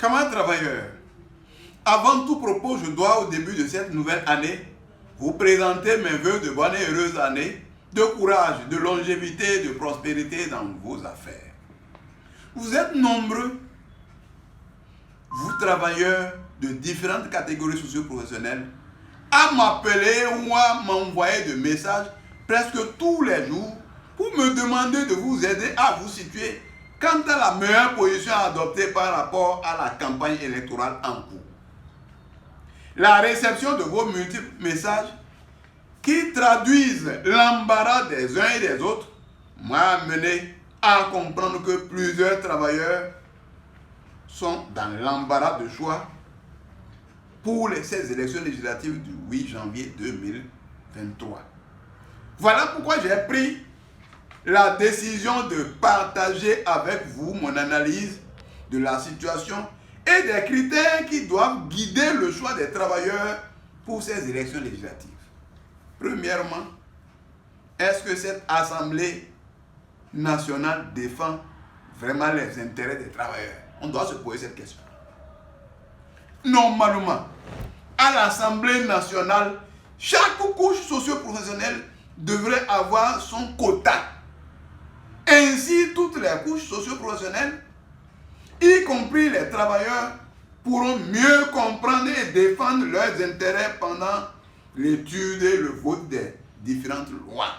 Camarades travailleurs, avant tout propos, je dois au début de cette nouvelle année vous présenter mes vœux de bonne et heureuse année, de courage, de longévité, de prospérité dans vos affaires. Vous êtes nombreux, vous travailleurs de différentes catégories socio-professionnelles, à m'appeler ou à m'envoyer des messages presque tous les jours pour me demander de vous aider à vous situer quant à la meilleure position à adopter par rapport à la campagne électorale en cours. La réception de vos multiples messages qui traduisent l'embarras des uns et des autres m'a amené à comprendre que plusieurs travailleurs sont dans l'embarras de choix pour ces élections législatives du 8 janvier 2023. Voilà pourquoi j'ai pris la décision de partager avec vous mon analyse de la situation et des critères qui doivent guider le choix des travailleurs pour ces élections législatives. Premièrement, est-ce que cette Assemblée nationale défend vraiment les intérêts des travailleurs? On doit se poser cette question. Normalement, à l'Assemblée nationale, chaque couche socio-professionnelle devrait avoir son quota. Ainsi, toutes les couches socio-professionnelles, y compris les travailleurs, pourront mieux comprendre et défendre leurs intérêts pendant l'étude et le vote des différentes lois.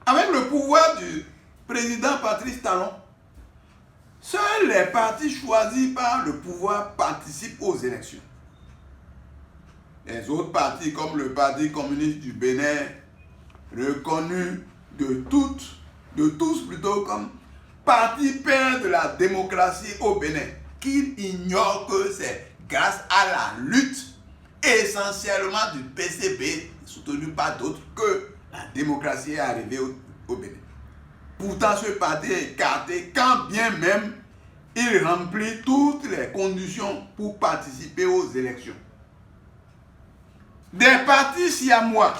Avec le pouvoir du président Patrice Talon, seuls les partis choisis par le pouvoir participent aux élections. Les autres partis, comme le Parti communiste du Bénin, reconnu de tous plutôt comme parti père de la démocratie au Bénin, qui ignore que c'est grâce à la lutte essentiellement du PCB, soutenu par d'autres, que la démocratie est arrivée au Bénin. Pourtant, ce parti est écarté quand bien même il remplit toutes les conditions pour participer aux élections. Des partis siamois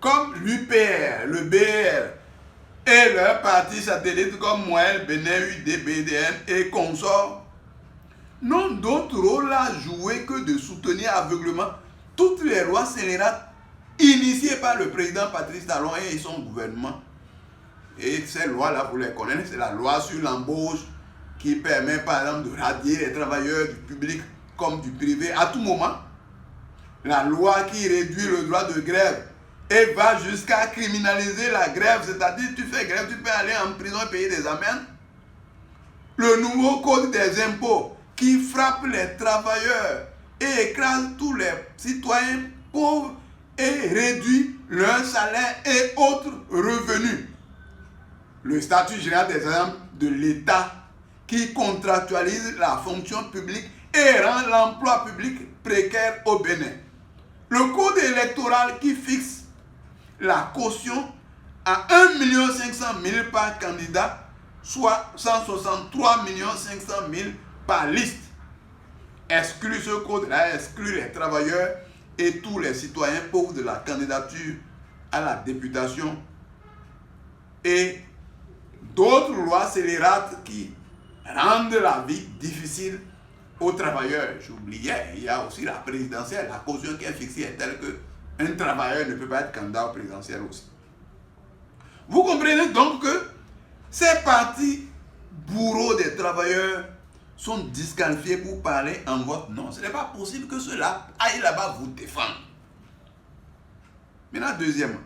comme l'UPR, le BR et leurs partis satellites comme Moël, Bénin, UD, BDN et consorts n'ont d'autre rôle à jouer que de soutenir aveuglement toutes les lois scélérates initiées par le président Patrice Talon et son gouvernement. Et ces lois-là, vous les connaissez, c'est la loi sur l'embauche qui permet par exemple de radier les travailleurs du public comme du privé à tout moment. La loi qui réduit le droit de grève et va jusqu'à criminaliser la grève, c'est-à-dire tu fais grève, tu peux aller en prison et payer des amendes. Le nouveau code des impôts qui frappe les travailleurs et écrase tous les citoyens pauvres et réduit leur salaire et autres revenus. Le statut général des agents de l'État qui contractualise la fonction publique et rend l'emploi public précaire au Bénin. Le code électoral qui fixe la caution à 1 500 000 par candidat, soit 163 500 000 par liste. Exclut ce code-là, exclut les travailleurs et tous les citoyens pauvres de la candidature à la députation et d'autres lois scélérates qui rendent la vie difficile aux travailleurs. J'oubliais, il y a aussi la présidentielle. La caution qui est fixée est telle qu'un travailleur ne peut pas être candidat au présidentiel aussi. Vous comprenez donc que ces partis bourreaux des travailleurs sont disqualifiés pour parler en votre nom. Ce n'est pas possible que ceux-là aillent là-bas vous défendre. Maintenant, deuxièmement,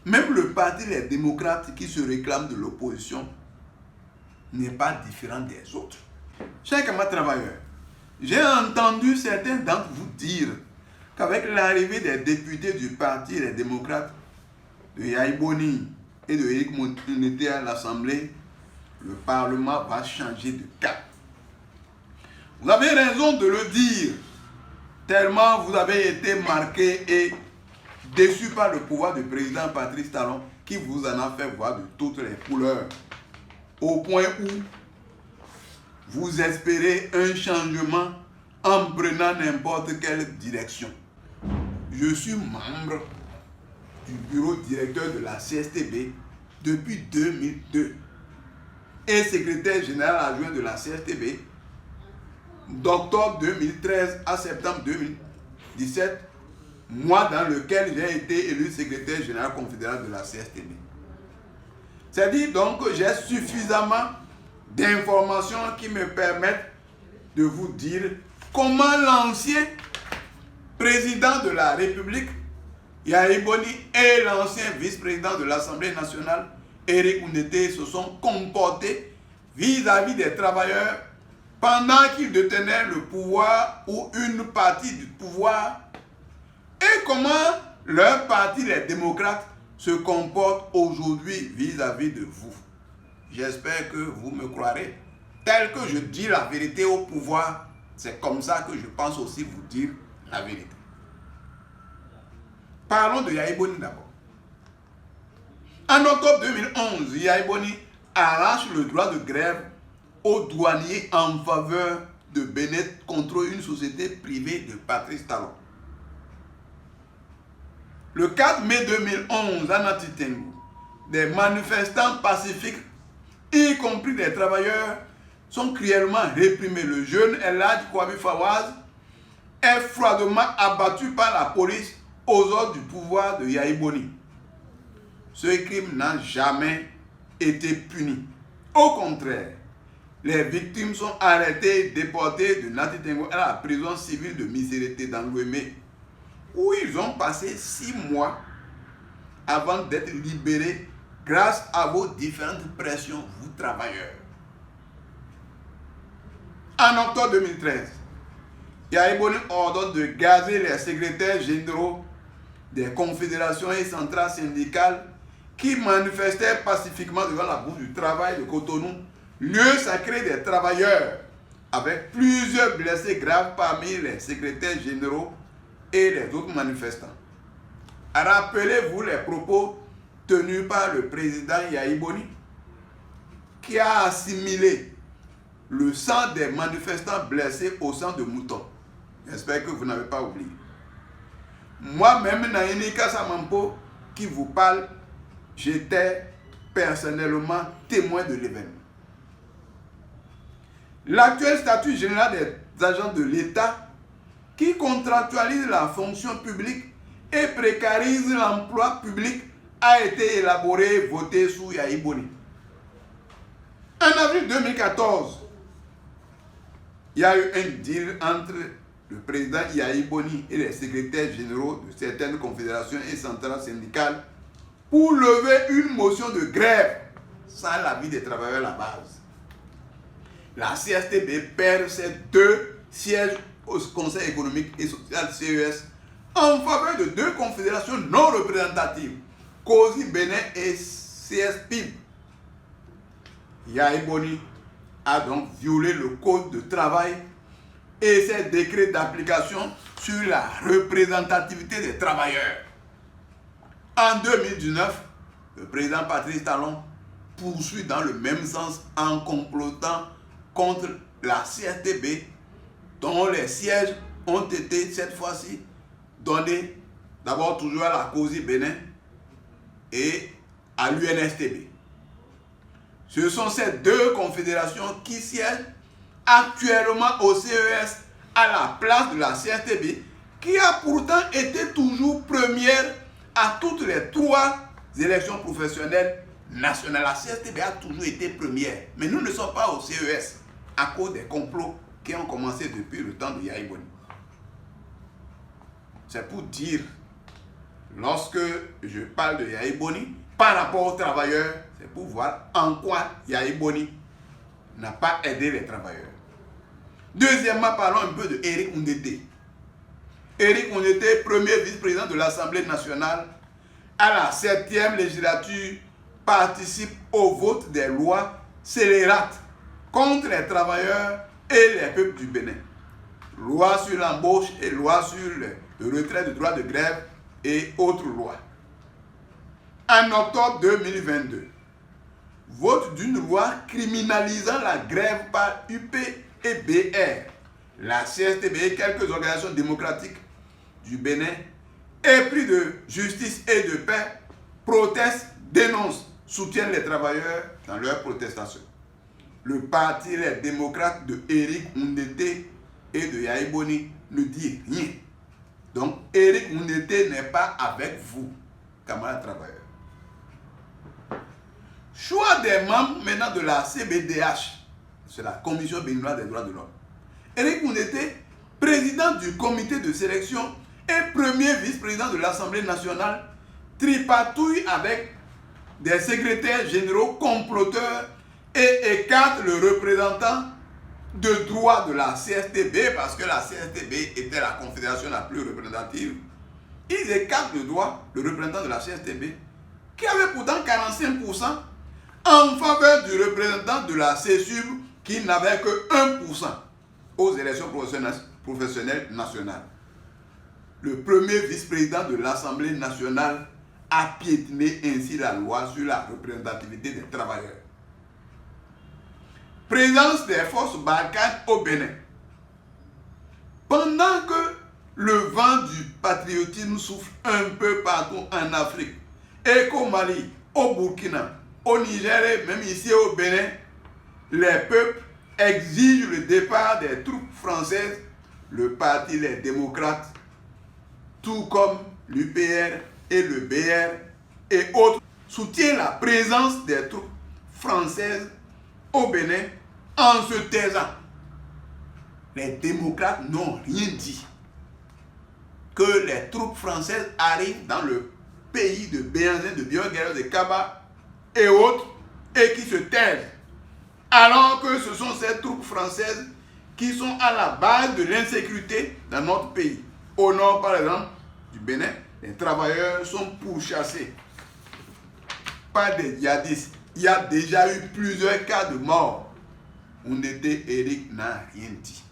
même le parti Les Démocrates qui se réclame de l'opposition n'est pas différent des autres. Chers camarades travailleurs, j'ai entendu certains d'entre vous dire qu'avec l'arrivée des députés du parti Les Démocrates, de Yahi Boni et de Éric Monete à l'Assemblée, le Parlement va changer de cap. Vous avez raison de le dire, tellement vous avez été marqué et déçu par le pouvoir du président Patrice Talon qui vous en a fait voir de toutes les couleurs, au point où vous espérez un changement en prenant n'importe quelle direction. Je suis membre du bureau directeur de la CSTB depuis 2002 et secrétaire général adjoint de la CSTB d'octobre 2013 à septembre 2017, mois dans lequel j'ai été élu secrétaire général confédéral de la CSTB. C'est-à-dire donc que j'ai suffisamment d'informations qui me permettent de vous dire comment l'ancien président de la République, Yahya Boni, et l'ancien vice-président de l'Assemblée nationale, Éric Oundété, se sont comportés vis-à-vis des travailleurs pendant qu'ils détenaient le pouvoir ou une partie du pouvoir, et comment leur parti, les démocrates, se comporte aujourd'hui vis-à-vis de vous. J'espère que vous me croirez. Tel que je dis la vérité au pouvoir, c'est comme ça que je pense aussi vous dire la vérité. Parlons de Yahya Boni d'abord. En octobre 2011, Yahya Boni arrache le droit de grève aux douaniers en faveur de Benet contre une société privée de Patrice Talon. Le 4 mai 2011, à Nati Tengou, des manifestants pacifiques, y compris des travailleurs, sont cruellement réprimés. Le jeune Elhadji Kouabi Fawaz est froidement abattu par la police aux ordres du pouvoir de Yahya Boni. Ce crime n'a jamais été puni. Au contraire, les victimes sont arrêtées et déportées de Nati Tengou à la prison civile de Miserete dans l'Ouémé, où ils ont passé 6 mois avant d'être libérés grâce à vos différentes pressions, vous travailleurs. En octobre 2013, Yahya Boni ordonne de gazer les secrétaires généraux des confédérations et centrales syndicales qui manifestaient pacifiquement devant la Bourse du travail de Cotonou, lieu sacré des travailleurs, avec plusieurs blessés graves parmi les secrétaires généraux et les autres manifestants. Rappelez-vous les propos tenus par le président Yahya Boni, qui a assimilé le sang des manifestants blessés au sang de mouton. J'espère que vous n'avez pas oublié. Moi-même, Naini Kassamampo, qui vous parle, j'étais personnellement témoin de l'événement. L'actuel statut général des agents de l'État, qui contractualise la fonction publique et précarise l'emploi public, a été élaboré et voté sous Yahya Boni. En avril 2014, il y a eu un deal entre le président Yahya Boni et les secrétaires généraux de certaines confédérations et centrales syndicales pour lever une motion de grève sans l'avis des travailleurs à la base. La CSTB perd ses 2 sièges au Conseil économique et social CES en faveur de 2 confédérations non représentatives, COSI Bénin et CSPIB. Yahya Boni a donc violé le code de travail et ses décrets d'application sur la représentativité des travailleurs. En 2019, le président Patrice Talon poursuit dans le même sens en complotant contre la CSTB, dont les sièges ont été cette fois-ci donnés d'abord toujours à la COSI Bénin et à l'UNSTB. Ce sont ces 2 confédérations qui siègent actuellement au CES à la place de la CSTB, qui a pourtant été toujours première à toutes les 3 élections professionnelles nationales. La CSTB a toujours été première, mais nous ne sommes pas au CES à cause des complots qui ont commencé depuis le temps de Yahya Boni. C'est pour dire, lorsque je parle de Yahya Boni, par rapport aux travailleurs, c'est pour voir en quoi Yahya Boni n'a pas aidé les travailleurs. Deuxièmement, parlons un peu de Éric Oundété. Éric Oundété, premier vice-président de l'Assemblée nationale, à la 7e législature, participe au vote des lois scélérates contre les travailleurs et les peuples du Bénin. Loi sur l'embauche et loi sur le retrait du droit de grève et autres lois. En octobre 2022, vote d'une loi criminalisant la grève par UP et BR, la CSTB et quelques organisations démocratiques du Bénin, épris de justice et de paix, protestent, dénoncent, soutiennent les travailleurs dans leurs protestations. Le parti Les Démocrates de Éric Oundété Yaïboni ne dit rien. Donc, Éric Ngunete n'est pas avec vous, camarades travailleurs. Choix des membres maintenant de la CBDH, c'est la Commission béninoise des droits de l'homme. Éric Ngunete, président du comité de sélection et premier vice-président de l'Assemblée nationale, tripatouille avec des secrétaires généraux comploteurs et écarte le représentant de droit de la CSTB, parce que la CSTB était la confédération la plus représentative. Ils écartent le droit, le représentant de la CSTB, qui avait pourtant 45% en faveur du représentant de la CSUB, qui n'avait que 1% aux élections professionnelles nationales. Le premier vice-président de l'Assemblée nationale a piétiné ainsi la loi sur la représentativité des travailleurs. Présence des forces Barkhane au Bénin. Pendant que le vent du patriotisme souffle un peu partout en Afrique, et qu'au Mali, au Burkina, au Niger et même ici au Bénin, les peuples exigent le départ des troupes françaises, le parti Les Démocrates, tout comme l'UPR et le BR et autres, soutient la présence des troupes françaises au Bénin en se taisant. Les démocrates n'ont rien dit. Que les troupes françaises arrivent dans le pays de Béhanzin, de Bioguerre, de Kaba et autres, et qui se taisent. Alors que ce sont ces troupes françaises qui sont à la base de l'insécurité dans notre pays. Au nord, par exemple, du Bénin, les travailleurs sont pourchassés par des djihadistes. Il y a déjà eu plusieurs cas de mort. Ngunete Éric n'a rien dit.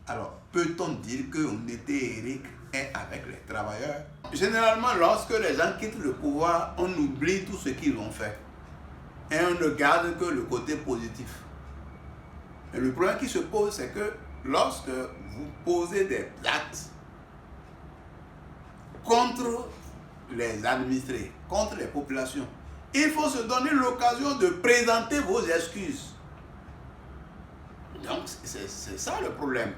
Alors, peut-on dire que Ngunete Éric est avec les travailleurs? Généralement, lorsque les gens quittent le pouvoir, on oublie tout ce qu'ils ont fait. Et on ne garde que le côté positif. Et le problème qui se pose, c'est que lorsque vous posez des actes contre les administrés, contre les populations, il faut se donner l'occasion de présenter vos excuses. Donc, c'est ça le problème.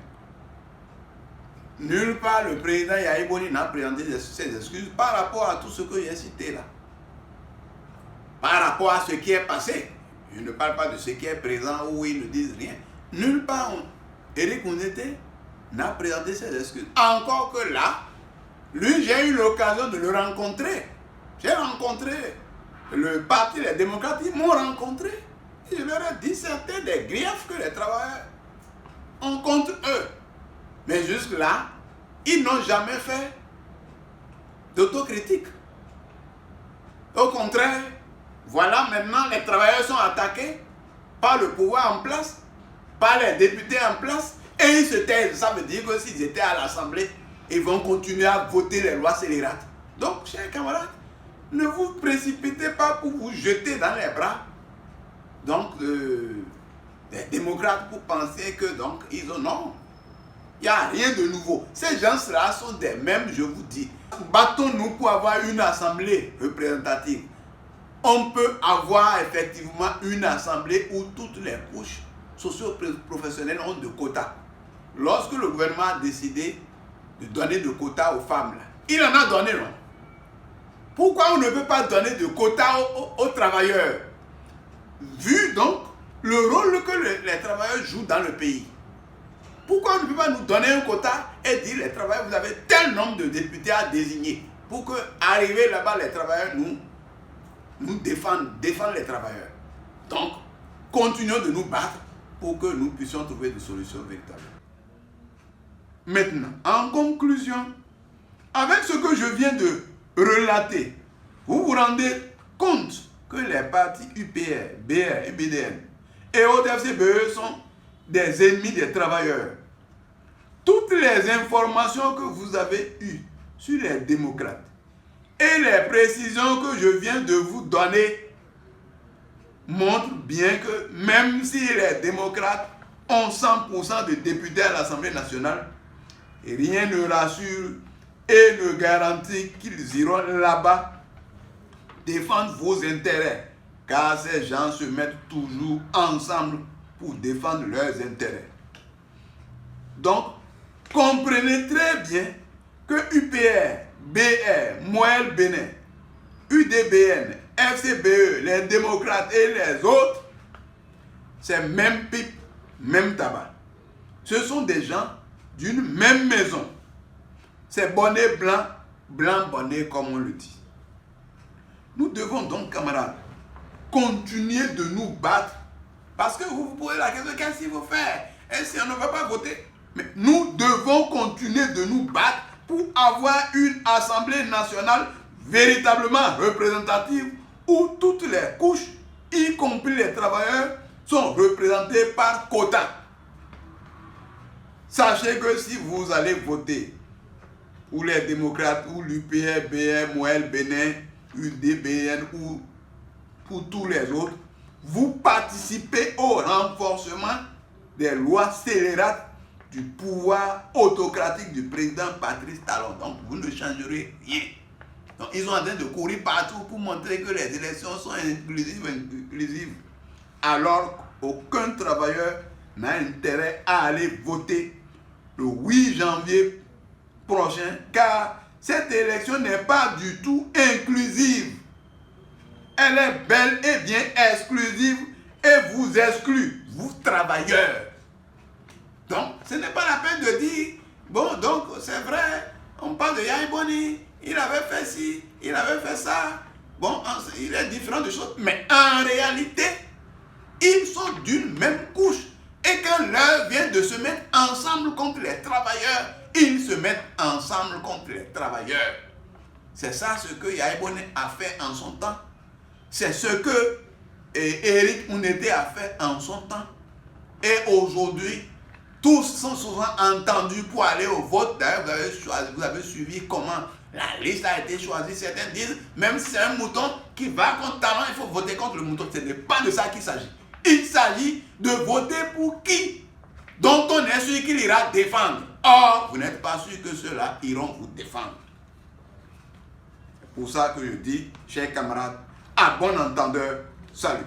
Nulle part le président Yaïboni n'a présenté ses excuses par rapport à tout ce que j'ai cité là. Par rapport à ce qui est passé. Je ne parle pas de ce qui est présent où ils ne disent rien. Nulle part Éric Ngunete n'a présenté ses excuses. Encore que là, lui, j'ai eu l'occasion de le rencontrer. J'ai rencontré le parti Les Démocrates, ils m'ont rencontré. Et je leur ai dit certains des griefs que les travailleurs ont contre eux. Mais jusque-là, ils n'ont jamais fait d'autocritique. Au contraire, voilà maintenant les travailleurs sont attaqués par le pouvoir en place, par les députés en place, et ils se taisent. Ça veut dire que s'ils étaient à l'Assemblée, ils vont continuer à voter les lois scélérates. Donc, chers camarades, ne vous précipitez pas pour vous jeter dans les bras donc des démocrates pour penser que donc ils ont non. Il n'y a rien de nouveau. Ces gens-là sont des mêmes, je vous dis. Battons-nous pour avoir une assemblée représentative. On peut avoir effectivement une assemblée où toutes les couches socio-professionnelles ont de quotas. Lorsque le gouvernement a décidé de donner de quotas aux femmes, là, il en a donné, non? Pourquoi on ne peut pas donner de quotas aux travailleurs? Vu donc le rôle que les travailleurs jouent dans le pays. Pourquoi on ne peut pas nous donner un quota et dire les travailleurs, vous avez tel nombre de députés à désigner pour que, arriver là-bas, les travailleurs nous défendent les travailleurs. Donc, continuons de nous battre pour que nous puissions trouver des solutions véritables. Maintenant, en conclusion, avec ce que je viens de relater, vous vous rendez compte que les partis UPR, BR et BDN et ODFCBE sont des ennemis des travailleurs. Toutes les informations que vous avez eues sur les démocrates et les précisions que je viens de vous donner montrent bien que même si les démocrates ont 100% de députés à l'Assemblée nationale, rien ne rassure et ne garantit qu'ils iront là-bas défendre vos intérêts, car ces gens se mettent toujours ensemble pour défendre leurs intérêts. Donc, comprenez très bien que UPR, BR, Moël Bénin, UDBN, FCBE, les démocrates et les autres, c'est même pipe, même tabac. Ce sont des gens d'une même maison. C'est bonnet blanc, blanc bonnet comme on le dit. Nous devons donc, camarades, continuer de nous battre. Parce que vous vous posez la question, qu'est-ce qu'il faut faire? Et si on ne va pas voter? Mais nous devons continuer de nous battre pour avoir une Assemblée nationale véritablement représentative où toutes les couches, y compris les travailleurs, sont représentés par quota. Sachez que si vous allez voter pour les démocrates, ou l'UPR, BR, Moël, Bénin, UDBN, ou pour tous les autres, vous participez au renforcement des lois scélérates du pouvoir autocratique du président Patrice Talon. Donc vous ne changerez rien. Donc ils sont en train de courir partout pour montrer que les élections sont inclusives. Alors qu'aucun travailleur n'a intérêt à aller voter le 8 janvier prochain, car cette élection n'est pas du tout inclusive. Elle est bel et bien exclusive et vous exclut, vous travailleurs. Donc, ce n'est pas la peine de dire, bon, donc c'est vrai, on parle de Yahya Boni, il avait fait ci, il avait fait ça, bon, il est différent de choses, mais en réalité, ils sont d'une même couche. Et quand l'heure vient de se mettre ensemble contre les travailleurs, ils se mettent ensemble contre les travailleurs. C'est ça ce que Yahya Boni a fait en son temps. C'est ce que Éric Oundété a fait en son temps. Et aujourd'hui, tous sont souvent entendus pour aller au vote. D'ailleurs, vous avez suivi comment la liste a été choisie. Certains disent, même si c'est un mouton qui va contre Talon, il faut voter contre le mouton. Ce n'est pas de ça qu'il s'agit. Il s'agit de voter pour qui? Dont on est sûr qu'il ira défendre. Or, vous n'êtes pas sûr que ceux-là iront vous défendre. C'est pour ça que je dis, chers camarades, à bon entendeur, salut.